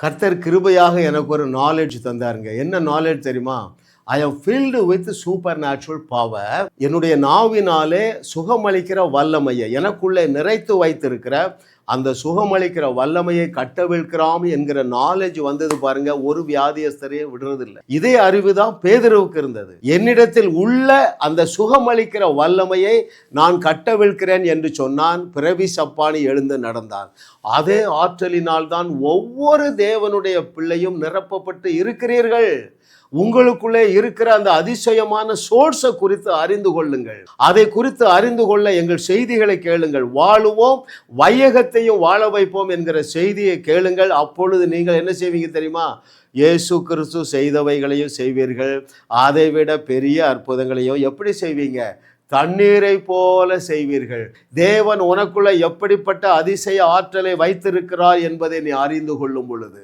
கர்த்தர் கிருபையாக எனக்கு ஒரு நாலேஜ் தந்தாருங்க. என்ன நாலேஜ் தெரியுமா? ஐ am filled with supernatural power. என்னுடைய நாவினாலே சுகமளிக்கிற வல்லமையை எனக்குள்ளே நிறைத்து வைத்திருக்கிற அந்த சுகமளிக்கிற வல்லமையை கட்டவிழ்க்கிறாம் என்கிற நாலேஜ் வந்தது பாருங்க. ஒரு வியாதியஸ்தரையே விடுறதில்லை. இதே அறிவு தான் பேதுருவுக்கு இருந்தது. என்னிடத்தில் உள்ள அந்த சுகமளிக்கிற வல்லமையை நான் கட்டவிழ்க்கிறேன் என்று சொன்னான். பிறவி சப்பானி எழுந்து நடந்தான். அதே ஆற்றலினால் தான் ஒவ்வொரு தேவனுடைய பிள்ளையும் நிரப்பப்பட்டு இருக்கிறீர்கள். உங்களுக்குள்ளே இருக்கிற அந்த அதிசயமான சோர்ஸை குறித்து அறிந்து கொள்ளுங்கள். அதை குறித்து அறிந்து கொள்ள எங்கள் செய்திகளை கேளுங்கள். வாழுவோம், வையகத்தையும் வாழ வைப்போம் என்கிற செய்தியை கேளுங்கள். அப்பொழுது நீங்கள் என்ன செய்வீங்க தெரியுமா? இயேசு கிறிஸ்து செய்தவைகளையும் செய்வீர்கள். அதை விட பெரிய அற்புதங்களையும் எப்படி செய்வீங்க? தண்ணீரை போல செய்வீர்கள். தேவன் உனக்குள்ள எப்படிப்பட்ட அதிசய ஆற்றலை வைத்திருக்கிறார் என்பதை நீ அறிந்து கொள்ளும் பொழுது